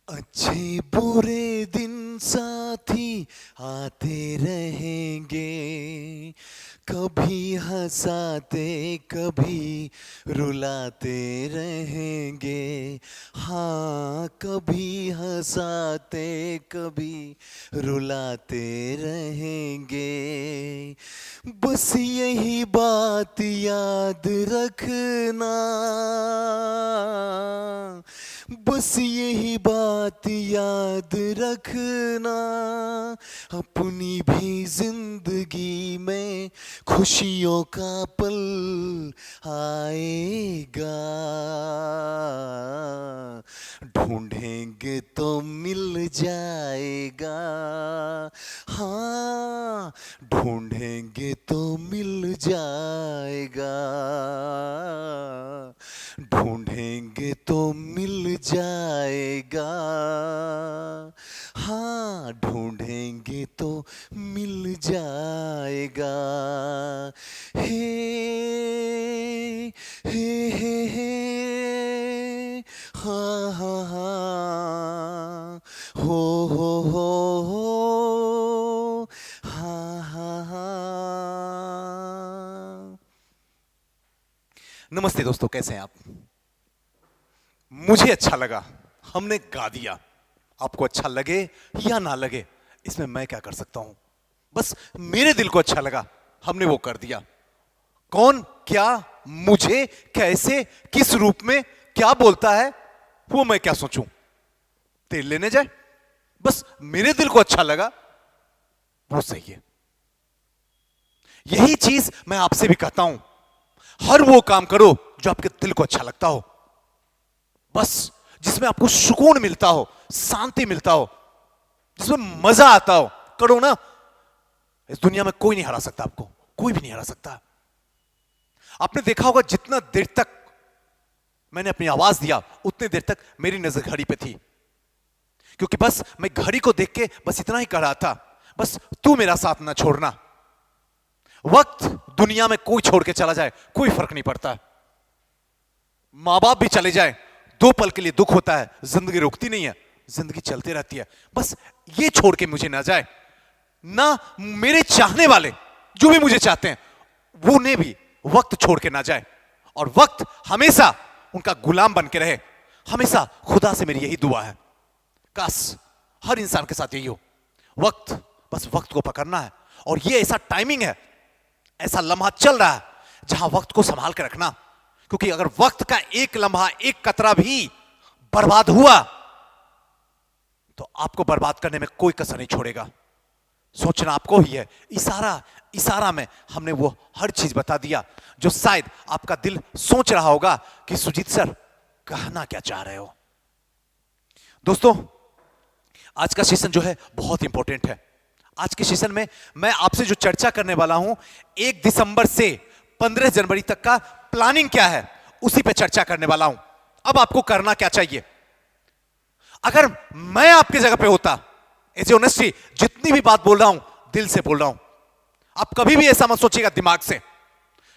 अच्छे बुरे दिन साथी आते रहेंगे, कभी हंसाते कभी रुलाते रहेंगे। हाँ, कभी हंसाते कभी रुलाते रहेंगे। बस यही बात याद रखना, बस यही बात याद रखना। अपनी भी जिंदगी में खुशियों का पल आएगा, ढूंढेंगे तो मिल जाएगा। हाँ, ढूंढेंगे तो मिल जाएगा, ढूंढेंगे तो मिल जाएगा। हाँ, ढूंढेंगे तो मिल जाएगा। हे हे हाँ हाँ हाँ, हो हाँ हाँ हाँ। नमस्ते दोस्तों, कैसे हैं आप? मुझे अच्छा लगा, हमने गा दिया। आपको अच्छा लगे या ना लगे, इसमें मैं क्या कर सकता हूं? बस मेरे दिल को अच्छा लगा, हमने वो कर दिया। कौन, क्या, मुझे, कैसे, किस रूप में, क्या बोलता है, वो मैं क्या सोचूं? तेल लेने जाए, बस मेरे दिल को अच्छा लगा, वो सही है। यही चीज मैं आपसे भी कहता हूं, हर वो काम करो जो आपके दिल को अच्छा लगता हो, बस जिसमें आपको सुकून मिलता हो, शांति मिलता हो, जिसमें मजा आता हो, करो ना। इस दुनिया में कोई नहीं हरा सकता आपको, कोई भी नहीं हरा सकता। आपने देखा होगा, जितना देर तक मैंने अपनी आवाज दिया उतने देर तक मेरी नजर घड़ी पे थी, क्योंकि बस मैं घड़ी को देख के बस इतना ही कह रहा था, बस तू मेरा साथ ना छोड़ना। वक्त दुनिया में कोई छोड़ के चला जाए कोई फर्क नहीं पड़ता, मां बाप भी चले जाए, 2 पल के लिए दुख होता है, जिंदगी रुकती नहीं है, जिंदगी चलती रहती है। बस ये छोड़ के मुझे ना जाए, ना मेरे चाहने वाले जो भी मुझे चाहते हैं वो ने भी वक्त छोड़ के ना जाए, और वक्त हमेशा उनका गुलाम बन के रहे। हमेशा खुदा से मेरी यही दुआ है, काश हर इंसान के साथ यही हो। वक्त, बस वक्त को पकड़ना है, और ये ऐसा टाइमिंग है, ऐसा लम्हा चल रहा है जहां वक्त को संभाल के रखना, क्योंकि अगर वक्त का एक लम्हा, एक कतरा भी बर्बाद हुआ तो आपको बर्बाद करने में कोई कसर नहीं छोड़ेगा। सोचना आपको ही है। इशारा इशारा में हमने वो हर चीज बता दिया जो शायद आपका दिल सोच रहा होगा कि सुजीत सर कहना क्या चाह रहे हो। दोस्तों, आज का सेशन जो है बहुत इंपॉर्टेंट है। आज के सेशन में मैं आपसे जो चर्चा करने वाला हूं, 1 दिसंबर से 15 जनवरी तक का प्लानिंग क्या है, उसी पे चर्चा करने वाला हूं। अब आपको करना क्या चाहिए? अगर मैं आपकी जगह पे होता, ऐसे ऑनेस्टली जितनी भी बात बोल रहा हूं दिल से बोल रहा हूं, आप कभी भी ऐसा मत सोचिएगा दिमाग से,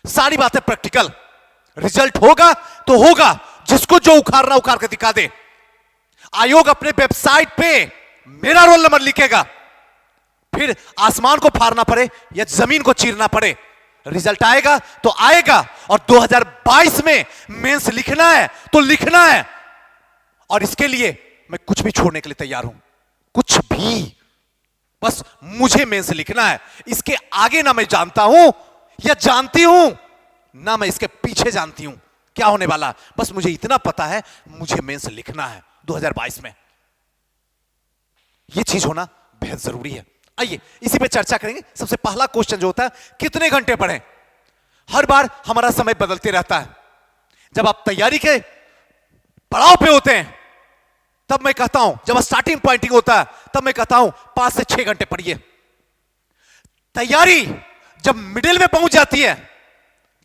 सारी बातें प्रैक्टिकल। रिजल्ट होगा तो होगा, जिसको जो उखाड़ना उखाड़ के दिखा दे। आयोग अपने वेबसाइट पे मेरा रोल नंबर लिखेगा, फिर आसमान को फाड़ना पड़े या जमीन को चीरना पड़े, रिजल्ट आएगा तो आएगा। और 2022 में मेंस लिखना है तो लिखना है, और इसके लिए मैं कुछ भी छोड़ने के लिए तैयार हूं, कुछ भी। बस मुझे मेंस लिखना है, इसके आगे ना मैं जानता हूं या जानती हूं, ना मैं इसके पीछे जानती हूं क्या होने वाला। बस मुझे इतना पता है, मुझे मेंस लिखना है 2022 में। यह चीज होना बेहद जरूरी है। आइए इसी पे चर्चा करेंगे। सबसे पहला क्वेश्चन जो होता है, कितने घंटे पढ़ें? हर बार हमारा समय बदलते रहता है। जब आप तैयारी के पड़ाव पे होते हैं तब मैं कहता हूं, जब स्टार्टिंग पॉइंटिंग होता है तब मैं कहता हूं 5 से 6 घंटे पढ़िए। तैयारी जब मिडिल में पहुंच जाती है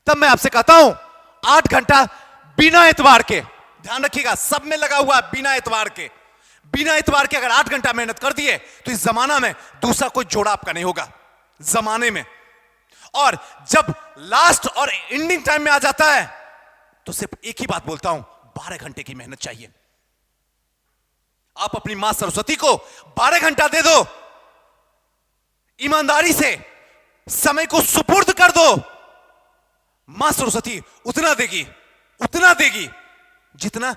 तब मैं आपसे कहता हूं 8 घंटा बिना एतवार के। ध्यान रखिएगा, सब में लगा हुआ है बिना एतवार के। बिना एतवार के अगर 8 घंटा मेहनत कर दिए तो इस जमाना में दूसरा कोई जोड़ा आपका नहीं होगा जमाने में। और जब लास्ट और एंडिंग टाइम में आ जाता है तो सिर्फ एक ही बात बोलता हूं, 12 घंटे की मेहनत चाहिए। आप अपनी मां सरस्वती को 12 घंटा दे दो, ईमानदारी से समय को सुपुर्द कर दो। मां सरस्वती उतना देगी जितना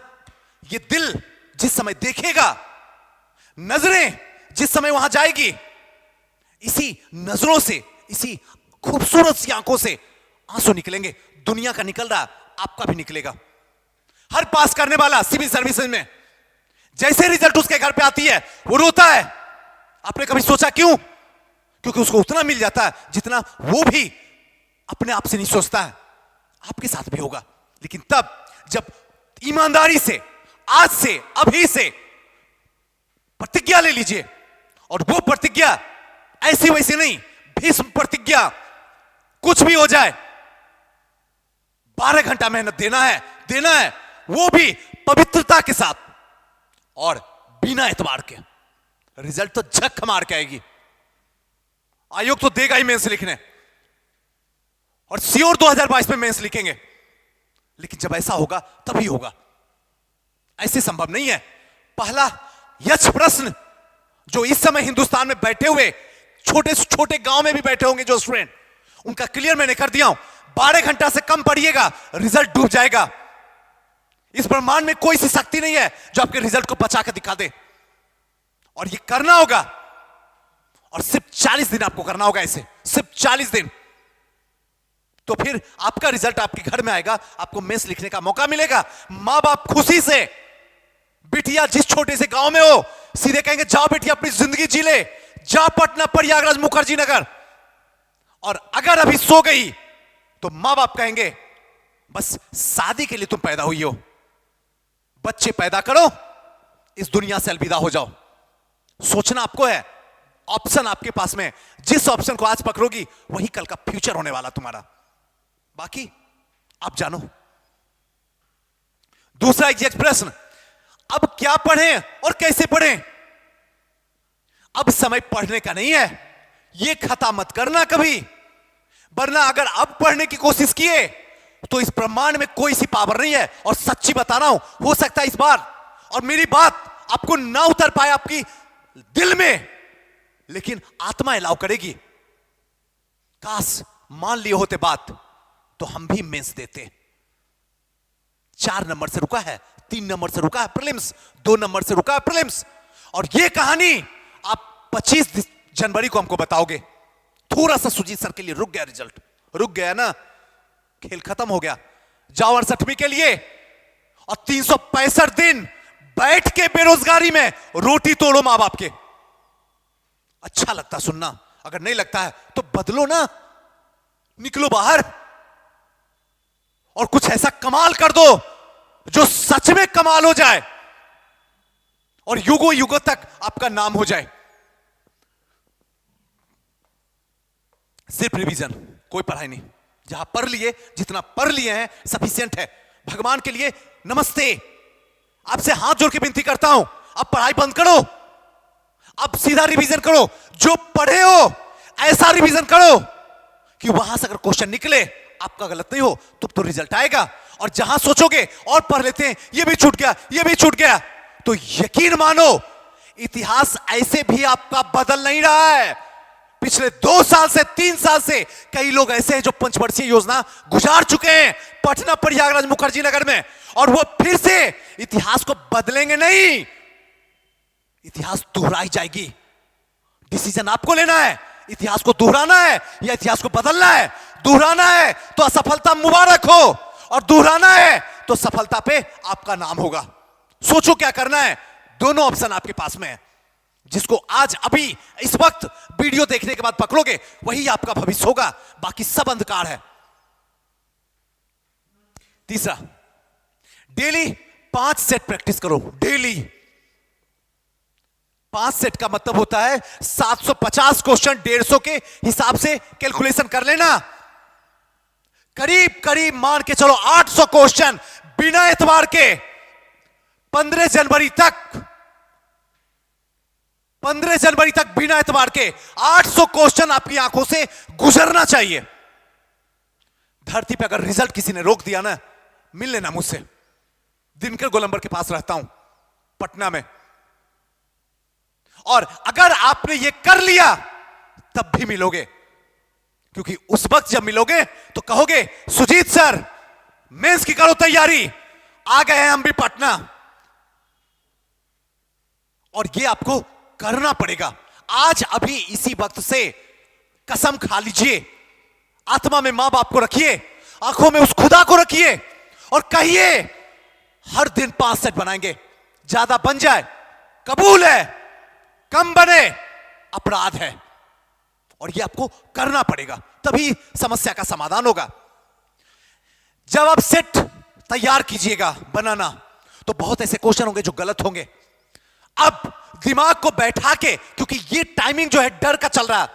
ये दिल जिस समय देखेगा, नजरें जिस समय वहां जाएगी, इसी नजरों से, इसी खूबसूरत सी आंखों से आंसू निकलेंगे। दुनिया का निकल रहा, आपका भी निकलेगा। हर पास करने वाला सिविल सर्विसेज में जैसे रिजल्ट उसके घर पे आती है वो रोता है। आपने कभी सोचा क्यों? क्योंकि उसको उतना मिल जाता है जितना वो भी अपने आप से नहीं सोचता है। आपके साथ भी होगा, लेकिन तब जब ईमानदारी से आज से अभी से प्रतिज्ञा ले लीजिए, और वो प्रतिज्ञा ऐसी वैसी नहीं, भीष्म प्रतिज्ञा, कुछ भी हो जाए 12 घंटा मेहनत देना है, वो भी पवित्रता के साथ और बिना एतबार के। रिजल्ट तो झक मार के आएगी। आयोग तो देगा ही मेंस लिखने, और श्योर 2022 में मेंस लिखेंगे, लेकिन जब ऐसा होगा तभी होगा, ऐसे संभव नहीं है। पहला यक्ष प्रश्न जो इस समय हिंदुस्तान में बैठे हुए छोटे से छोटे गांव में भी बैठे होंगे जो स्टूडेंट, उनका क्लियर मैंने कर दिया हूं। 12 घंटा से कम पढ़िएगा, रिजल्ट डूब जाएगा। इस ब्रह्मांड में कोई सी शक्ति नहीं है जो आपके रिजल्ट को बचा कर दिखा दे, और ये करना होगा, और सिर्फ 40 दिन आपको करना होगा, ऐसे सिर्फ 40 दिन। तो फिर आपका रिजल्ट आपके घर में आएगा, आपको मेंस लिखने का मौका मिलेगा। मां बाप खुशी से, बिटिया जिस छोटे से गांव में हो, सीधे कहेंगे जाओ बेटी अपनी जिंदगी जी ले, जा पटना, प्रयागराज, मुखर्जी नगर। और अगर अभी सो गई तो मां बाप कहेंगे बस शादी के लिए तुम पैदा हुई हो, बच्चे पैदा करो, इस दुनिया से अलविदा हो जाओ। सोचना आपको है, ऑप्शन आपके पास में, जिस ऑप्शन को आज पकड़ोगी वही कल का फ्यूचर होने वाला तुम्हारा। बाकी आप जानो। दूसरा एक प्रश्न, अब क्या पढ़ें और कैसे पढ़ें? अब समय पढ़ने का नहीं है, यह खता मत करना कभी, वरना अगर अब पढ़ने की कोशिश किए तो इस ब्रह्मांड में कोई सी पावर नहीं है। और सच्ची बता रहा हूं, हो सकता है इस बार, और मेरी बात आपको ना उतर पाए आपकी दिल में, लेकिन आत्मा अलाउ करेगी। काश मान लिए होते बात तो हम भी मेंस देते। 4 नंबर से रुका है, 3 नंबर से रुका है प्रीलिम्स, 2 नंबर से रुका है प्रीलिम्स, और यह कहानी आप 25 जनवरी को हमको बताओगे। थोड़ा सा सुजीत सर के लिए रुक गया रिजल्ट, रुक गया ना, खेल खत्म हो गया। जाओ 68वीं के लिए, और 365 दिन बैठ के बेरोजगारी में रोटी तोड़ो मां बाप के। अच्छा लगता सुनना, अगर नहीं लगता है तो बदलो ना, निकलो बाहर और कुछ ऐसा कमाल कर दो जो सच में कमाल हो जाए और युगों युगों तक आपका नाम हो जाए। सिर्फ रिवीजन, कोई पढ़ाई नहीं। जहां पढ़ लिए, जितना पढ़ लिए हैं सफिशिएंट है। भगवान के लिए नमस्ते, आपसे हाथ जोड़ के विनती करता हूं, अब पढ़ाई बंद करो, अब सीधा रिवीजन करो। जो पढ़े हो ऐसा रिवीजन करो कि वहां से अगर क्वेश्चन निकले आपका गलत नहीं हो तो रिजल्ट आएगा। और जहां सोचोगे और पढ़ लेते हैं, ये भी छूट गया, ये भी छूट गया, तो यकीन मानो इतिहास ऐसे भी आपका बदल नहीं रहा है। पिछले 2 साल से 3 साल से कई लोग ऐसे हैं जो पंचवर्षीय योजना गुजार चुके हैं पटना, प्रयागराज, मुखर्जी नगर में, और वो फिर से इतिहास को बदलेंगे नहीं, इतिहास दोहराई जाएगी। डिसीजन आपको लेना है, इतिहास को दोहराना है या इतिहास को बदलना है। दोहराना है तो असफलता मुबारक हो, और दोहराना है तो सफलता पे आपका नाम होगा। सोचो क्या करना है, दोनों ऑप्शन आपके पास में है। जिसको आज अभी इस वक्त वीडियो देखने के बाद पकड़ोगे वही आपका भविष्य होगा, बाकी सब अंधकार है। तीसरा, डेली 5 सेट प्रैक्टिस करो। डेली 5 सेट का मतलब होता है 750 क्वेश्चन 150 के हिसाब से कैलकुलेशन कर लेना। करीब करीब मान के चलो 800 क्वेश्चन बिना एतबार के 15 जनवरी तक बिना एतबार के 800 क्वेश्चन आपकी आंखों से गुजरना चाहिए। धरती पे अगर रिजल्ट किसी ने रोक दिया ना, मिल लेना मुझसे। दिनकर गोलंबर के पास रहता हूं पटना में, और अगर आपने ये कर लिया तब भी मिलोगे, क्योंकि उस वक्त जब मिलोगे तो कहोगे सुजीत सर मेंस की करो तैयारी, आ गए हैं हम भी पटना। और ये आपको करना पड़ेगा। आज अभी इसी वक्त से कसम खा लीजिए, आत्मा में मां बाप को रखिए, आंखों में उस खुदा को रखिए और कहिए हर दिन 5 सेट बनाएंगे। ज्यादा बन जाए कबूल है, कम बने अपराध है। और ये आपको करना पड़ेगा, तभी समस्या का समाधान होगा। जब आप सेट तैयार कीजिएगा बनाना, तो बहुत ऐसे क्वेश्चन होंगे जो गलत होंगे। अब दिमाग को बैठा के, क्योंकि ये टाइमिंग जो है डर का चल रहा है,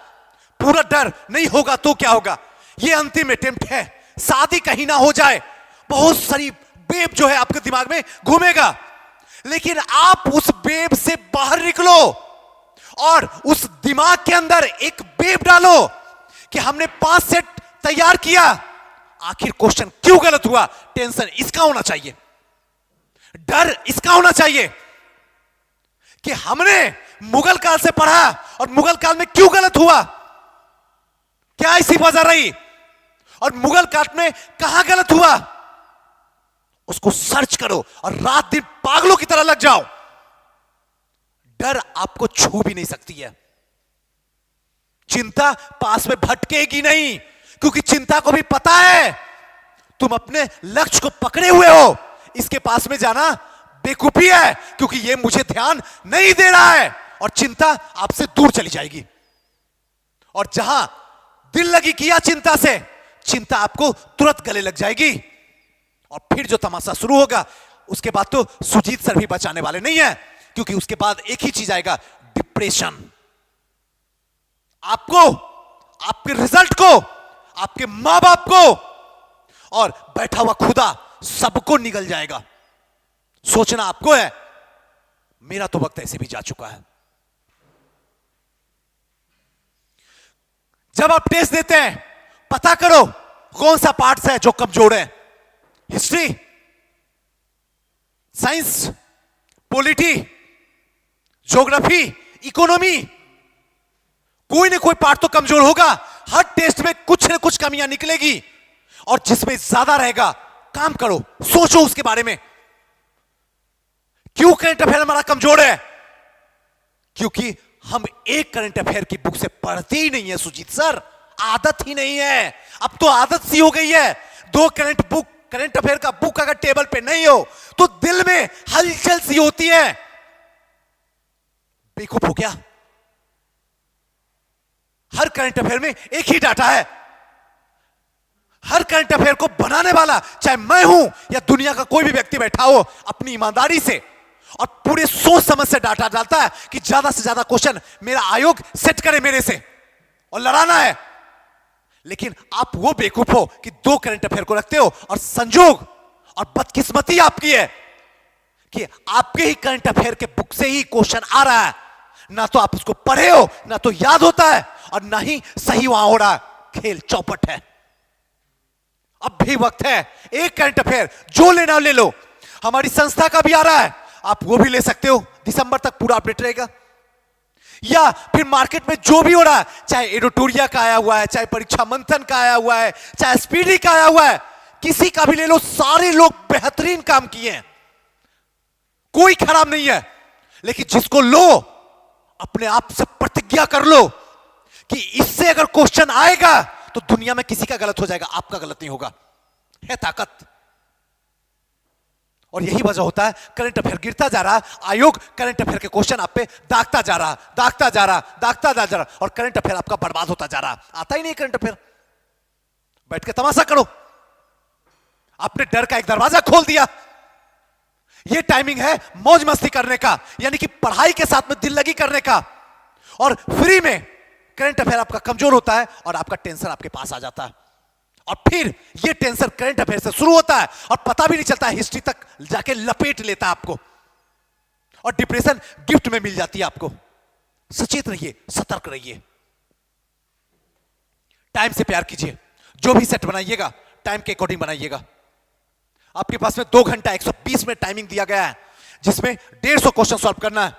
पूरा डर नहीं होगा तो क्या होगा, ये अंतिम अटेम्प्ट है। शादी कहीं ना हो जाए, बहुत सारी बेब जो है आपके दिमाग में घूमेगा, लेकिन आप उस बेब से बाहर निकलो और उस दिमाग के अंदर एक बेब डालो कि हमने 5 सेट तैयार किया, आखिर क्वेश्चन क्यों गलत हुआ। टेंशन इसका होना चाहिए, डर इसका होना चाहिए कि हमने मुगल काल से पढ़ा और मुगल काल में क्यों गलत हुआ, क्या ऐसी वजह रही और मुगल काल में कहां गलत हुआ। उसको सर्च करो और रात दिन पागलों की तरह लग जाओ। डर आपको छू भी नहीं सकती है। चिंता पास में भटकेगी नहीं, क्योंकि चिंता को भी पता है तुम अपने लक्ष्य को पकड़े हुए हो, इसके पास में जाना बेवकूफी है, क्योंकि ये मुझे ध्यान नहीं दे रहा है, और चिंता आपसे दूर चली जाएगी। और जहां दिल लगी किया चिंता से, चिंता आपको तुरंत गले लग जाएगी। और फिर जो तमाशा शुरू होगा, उसके बाद तो सुजीत सर भी बचाने वाले नहीं है, क्योंकि उसके बाद एक ही चीज आएगा, डिप्रेशन। आपको, आपके रिजल्ट को, आपके मां बाप को और बैठा हुआ खुदा सबको निगल जाएगा। सोचना आपको है, मेरा तो वक्त ऐसे भी जा चुका है। जब आप टेस्ट देते हैं, पता करो कौन सा पार्ट्स है जो कमजोर है। History, science, polity, geography, economy, कोई ना कोई पार्ट तो कमजोर होगा। हर टेस्ट में कुछ ना कुछ कमियां निकलेगी, और जिसमें ज्यादा रहेगा काम करो, सोचो उसके बारे में। क्यों करंट अफेयर हमारा कमजोर है? क्योंकि हम एक करंट अफेयर की बुक से पढ़ते ही नहीं है सुजीत सर, आदत ही नहीं है। अब तो आदत सी हो गई है, 2 करंट अफेयर का बुक अगर टेबल पे नहीं हो तो दिल में हलचल सी होती है। बेवकूफ हो क्या? हर करंट अफेयर में एक ही डाटा है। हर करंट अफेयर को बनाने वाला, चाहे मैं हूं या दुनिया का कोई भी व्यक्ति बैठा हो, अपनी ईमानदारी से और पूरे सोच समझ से डाटा डालता है कि ज्यादा से ज्यादा क्वेश्चन मेरा आयोग सेट करे मेरे से, और लड़ाना है। लेकिन आप वो बेवकूफ हो कि 2 करंट अफेयर को रखते हो, और संजोग और बदकिस्मती आपकी है कि आपके ही करंट अफेयर के बुक से ही क्वेश्चन आ रहा है। ना तो आप उसको पढ़े हो, ना तो याद होता है, और ना ही सही वहां हो रहा है। खेल चौपट है। अब भी वक्त है, एक करंट अफेयर जो लेना ले लो। हमारी संस्था का भी आ रहा है, आप वो भी ले सकते हो, दिसंबर तक पूरा अपडेट रहेगा। या फिर मार्केट में जो भी हो रहा है, चाहे एडिटोरिया का आया हुआ है, चाहे परीक्षा मंथन का आया हुआ है, चाहे स्पीडी का आया हुआ है, किसी का भी ले लो, सारे लोग बेहतरीन काम किए हैं, कोई खराब नहीं है। लेकिन जिसको लो, अपने आप से प्रतिज्ञा कर लो कि इससे अगर क्वेश्चन आएगा तो दुनिया में किसी का गलत हो जाएगा, आपका गलत नहीं होगा। है ताकत। और यही वजह होता है करंट अफेयर गिरता जा रहा, आयोग करंट अफेयर के क्वेश्चन आप पे दागता जा रहा, दागता जा रहा, दागता जा रहा, और करंट अफेयर आपका बर्बाद होता जा रहा। आता ही नहीं करंट अफेयर। बैठ के तमाशा करो, आपने डर का एक दरवाजा खोल दिया। यह टाइमिंग है मौज मस्ती करने का, यानी कि पढ़ाई के साथ में दिल लगी करने का, और फ्री में करंट अफेयर आपका कमजोर होता है और आपका टेंशन आपके पास आ जाता है। और फिर यह टेंशन करंट अफेयर से शुरू होता है और पता भी नहीं चलता है, हिस्ट्री तक जाके लपेट लेता है आपको, और डिप्रेशन गिफ्ट में मिल जाती है आपको। सचेत रहिए, सतर्क रहिए, टाइम से प्यार कीजिए। जो भी सेट बनाइएगा टाइम के अकॉर्डिंग बनाइएगा। आपके पास में 2 घंटा 120 मिनट टाइमिंग दिया गया है, जिसमें 150 क्वेश्चन सॉल्व करना है।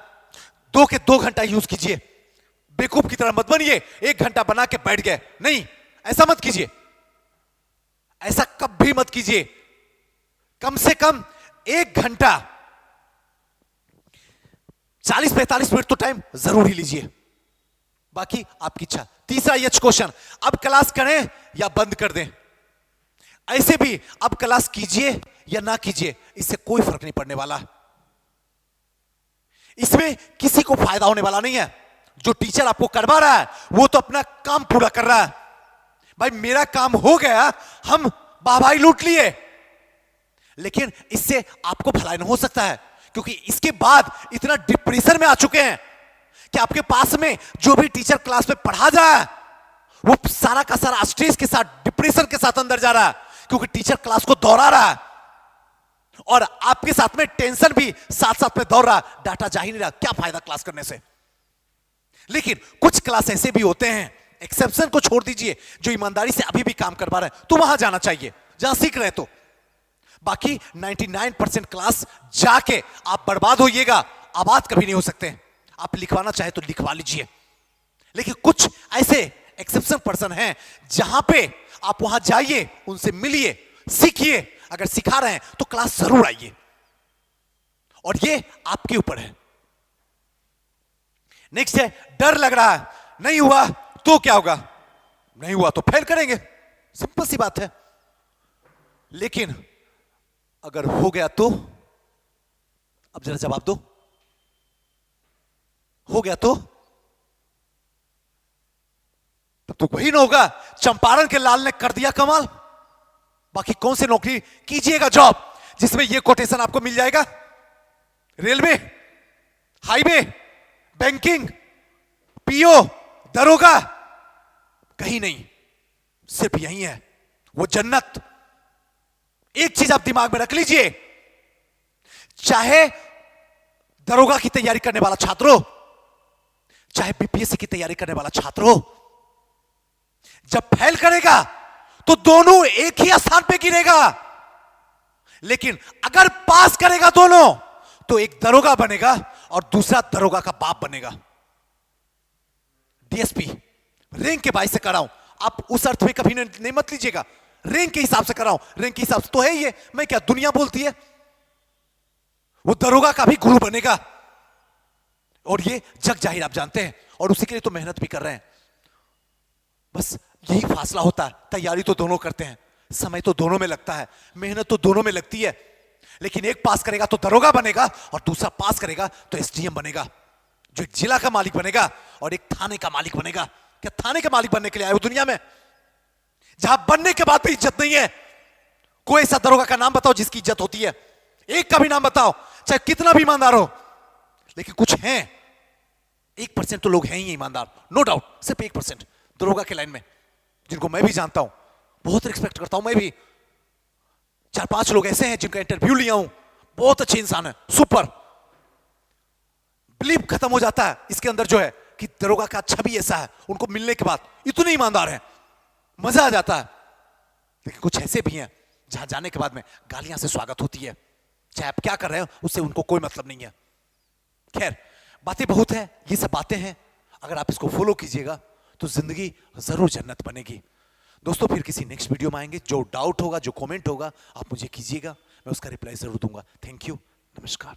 2 के 2 घंटा यूज कीजिए। बेवकूफ की तरह मत बनिए, 1 घंटा बना के बैठ गए, नहीं, ऐसा मत कीजिए, ऐसा कभी मत कीजिए। कम से कम 1 घंटा 40-45 मिनट तो टाइम जरूर ही लीजिए, बाकी आपकी इच्छा। तीसरा यच क्वेश्चन, अब क्लास करें या बंद कर दें? ऐसे भी अब क्लास कीजिए या ना कीजिए, इससे कोई फर्क नहीं पड़ने वाला, इसमें किसी को फायदा होने वाला नहीं है। जो टीचर आपको करवा रहा है वो तो अपना काम पूरा कर रहा है, भाई मेरा काम हो गया, हम वाहवाही लूट लिए, लेकिन इससे आपको भलाई नहीं हो सकता है, क्योंकि इसके बाद इतना डिप्रेशन में आ चुके हैं कि आपके पास में जो भी टीचर क्लास में पढ़ा जा रहा है वो सारा का सारा स्ट्रेस के साथ, डिप्रेशन के साथ अंदर जा रहा है, क्योंकि टीचर क्लास को दोहरा रहा है और आपके साथ में टेंशन भी साथ साथ में दौड़ रहा, डाटा जा ही नहीं रहा, क्या फायदा क्लास करने से। लेकिन कुछ क्लास ऐसे भी होते हैं, एक्सेप्शन को छोड़ दीजिए, जो ईमानदारी से अभी भी काम करवा रहे हैं, तो वहां जाना चाहिए जहां सीख रहे तो। बाकी 99% क्लास जाके आप बर्बाद होइएगा, आबाद कभी नहीं हो सकते। आप लिखवाना चाहे तो लिखवा लीजिए, लेकिन कुछ ऐसे एक्सेप्शन पर्सन हैं जहां पे आप वहां जाइए, उनसे मिलिए, सीखिए, अगर सिखा रहे हैं तो क्लास जरूर आइए, और ये आपके ऊपर है। नेक्स्ट है, डर लग रहा है, नहीं हुआ तो क्या होगा? नहीं हुआ तो फेल करेंगे, सिंपल सी बात है। लेकिन अगर हो गया तो? अब जरा जवाब दो, हो गया तो? तब तो वही ना होगा, चंपारण के लाल ने कर दिया कमाल। बाकी कौन सी नौकरी कीजिएगा जॉब जिसमें यह कोटेशन आपको मिल जाएगा? रेलवे, हाईवे, बैंकिंग, पीओ, दरोगा, कहीं नहीं, सिर्फ यही है वो जन्नत। एक चीज आप दिमाग में रख लीजिए, चाहे दरोगा की तैयारी करने वाला छात्र हो, चाहे बीपीएससी की तैयारी करने वाला छात्र हो, जब फेल करेगा तो दोनों एक ही स्थान पे गिरेगा, लेकिन अगर पास करेगा दोनों तो एक दरोगा बनेगा और दूसरा दरोगा का बाप बनेगा। डीएसपी रैंक के बाई से कराऊं, आप उस अर्थ में कभी नहीं मत लीजिएगा, रैंक के हिसाब से कराऊं, रैंक के हिसाब से तो है ये, मैं क्या दुनिया बोलती है, वो दरोगा का भी गुरु बनेगा, और ये जग जाहिर आप जानते हैं, और उसी के लिए तो मेहनत भी कर रहे हैं। बस यही फासला होता है, तैयारी तो दोनों करते हैं, समय तो दोनों में लगता है, मेहनत तो दोनों में लगती है, लेकिन एक पास करेगा तो दरोगा बनेगा और दूसरा पास करेगा तो एसडीएम बनेगा, जो एक जिला का मालिक बनेगा और एक थाने का मालिक बनेगा। क्या थाने का मालिक बनने के लिए आए हो दुनिया में, जहां बनने के बाद भी इज्जत नहीं है? कोई ऐसा दरोगा का नाम बताओ जिसकी इज्जत होती है, एक का भी नाम बताओ, चाहे कितना भी ईमानदार हो। लेकिन कुछ हैं, 1% तो लोग हैं ही ईमानदार, नो डाउट, सिर्फ 1% दरोगा के लाइन में, जिनको मैं भी जानता हूं, बहुत रिस्पेक्ट करता हूं मैं भी। 4-5 लोग ऐसे हैं जिनका इंटरव्यू लिया हूं, बहुत अच्छे इंसान है, सुपर। बिलीव खत्म हो जाता है इसके अंदर जो है कि दरोगा का अच्छा भी ऐसा है, उनको मिलने के बाद इतने ईमानदार हैं, मजा आ जाता है। लेकिन कुछ ऐसे भी हैं जहां जाने के बाद में गालियां से स्वागत होती है, चाहे आप क्या कर रहे हो उससे उनको कोई मतलब नहीं है। खैर, बातें बहुत है, ये सब बातें हैं, अगर आप इसको फॉलो कीजिएगा तो जिंदगी जरूर जन्नत बनेगी। दोस्तों, फिर किसी नेक्स्ट वीडियो में आएंगे, जो डाउट होगा, जो कमेंट होगा, आप मुझे कीजिएगा, मैं उसका रिप्लाई जरूर दूंगा। थैंक यू, नमस्कार।